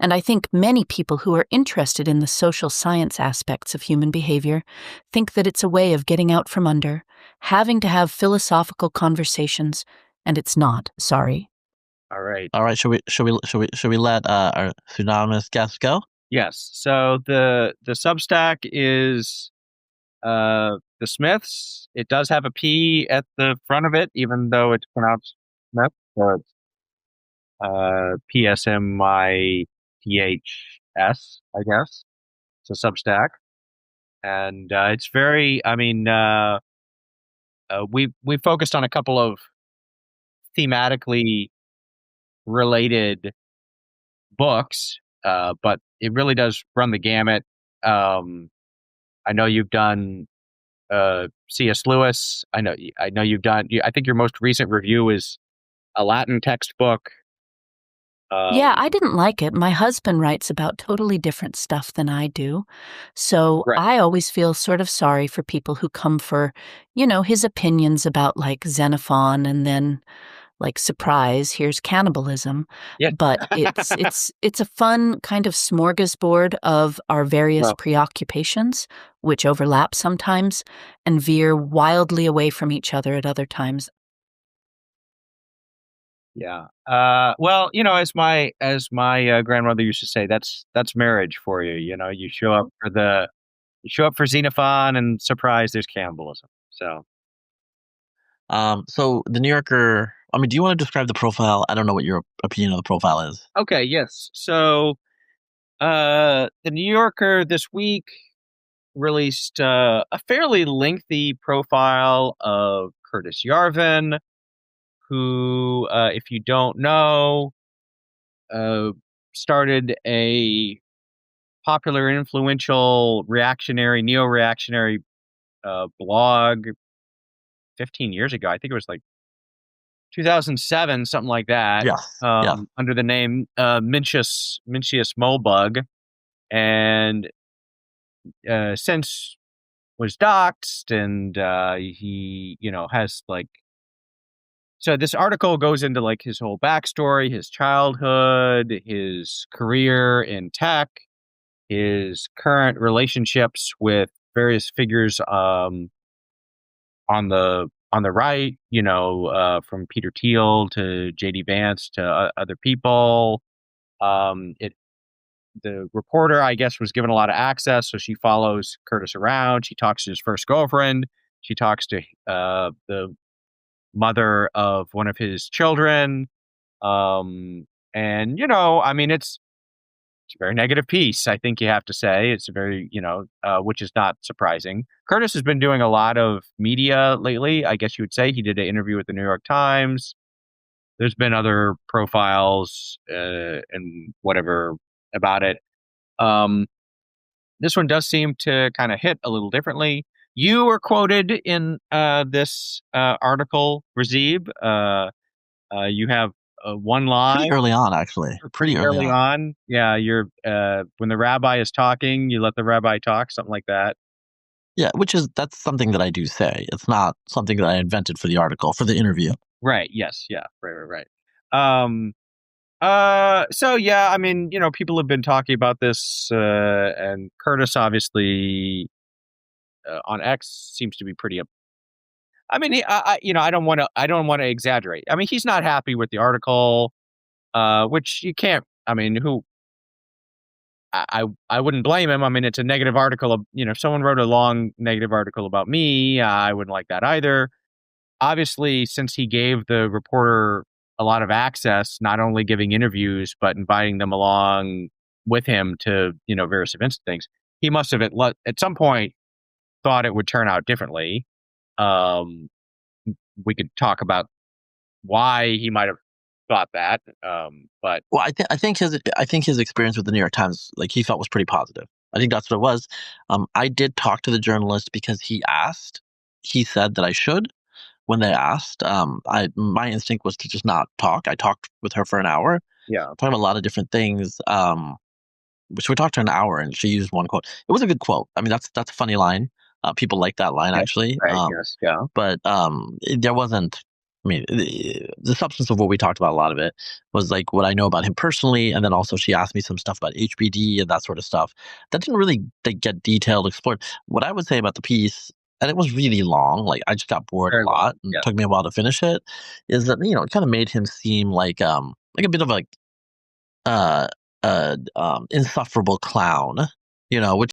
And I think many people who are interested in the social science aspects of human behavior think that it's a way of getting out from under, having to have philosophical conversations, And it's not, sorry. All right. All right, should we let our pseudonymous guest go? Yes. So the Substack is the Smiths. It does have a P at the front of it, even though it's pronounced Smith. So it's PSMITHS, I guess. It's a Substack, and it's very. I mean, we focused on a couple of thematically related books, but it really does run the gamut. Um, I know you've done C.S. Lewis. I know you've done. I think your most recent review is a Latin textbook. Yeah, I didn't like it. My husband writes about totally different stuff than I do. So Right. I always feel sort of sorry for people who come for, his opinions about like Xenophon and then like surprise, here's cannibalism. Yeah. But it's a fun kind of smorgasbord of our various Well, preoccupations, which overlap sometimes and veer wildly away from each other at other times. yeah. Well, as my grandmother used to say, that's marriage for you. You show up for Xenophon, and surprise, there's cannibalism. So So the New Yorker. I mean, do you want to describe the profile? I don't know what your opinion of the profile is. okay, yes. So the New Yorker this week released a fairly lengthy profile of Curtis Yarvin, who, if you don't know, uh, started a popular, influential, neo-reactionary blog 15 years ago. I think it was like 2007, something like that, Yes. Yeah. under the name Mincius Molebug, and since was doxxed, and he, has like. So this article goes into like his whole backstory, his childhood, his career in tech, his current relationships with various figures on the right, from Peter Thiel to JD Vance to other people. It The reporter, I guess, was given a lot of access, so she follows Curtis around. She talks to his first girlfriend. She talks to the mother of one of his children. And I mean, it's a very negative piece, I think you have to say. It's a very, which is not surprising. Curtis has been doing a lot of media lately, I guess you would say. He did an interview with the New York Times. There's been other profiles and whatever about it. Um, this one does seem to kind of hit a little differently. You were quoted in this article, Razib. You have one Pretty line. early on, actually. Pretty early Early on. on. Yeah, you're when the rabbi is talking, you let the rabbi talk, something like that. Yeah, that's something that I do say. It's not something that I invented for the article, for the interview. Right. Yes. Yeah. Right. So yeah, I mean, people have been talking about this, and Curtis obviously on X seems to be pretty. I mean, I don't want to exaggerate. I mean, he's not happy with the article, which you can't. I mean, I wouldn't blame him. I mean, it's a negative article. If someone wrote a long negative article about me, I wouldn't like that either. Obviously, since he gave the reporter a lot of access, not only giving interviews, but inviting them along with him to, various events and things, he must have at some point thought it would turn out differently. Um, we could talk about why he might have thought that. But Well, I think his experience with the New York Times, like he felt, was pretty positive. I think that's what it was. I did talk to the journalist because he asked. He said that I should when they asked. My instinct was to just not talk. I talked with her for an hour, yeah, talking about a lot of different things. Which we talked to an hour, and she used one quote. It was a good quote. I mean, that's a funny line. People like that line, yeah, actually. right, yes, yeah, But there wasn't. I mean, the substance of what we talked about, a lot of it was like what I know about him personally, and then also she asked me some stuff about HBD and that sort of stuff. That didn't really get detailed, explored. What I would say about the piece, and it was really long. Like I just got bored Very a long. lot, and Yeah. it took me a while to finish it. Is that it kind of made him seem like a bit of a insufferable clown, which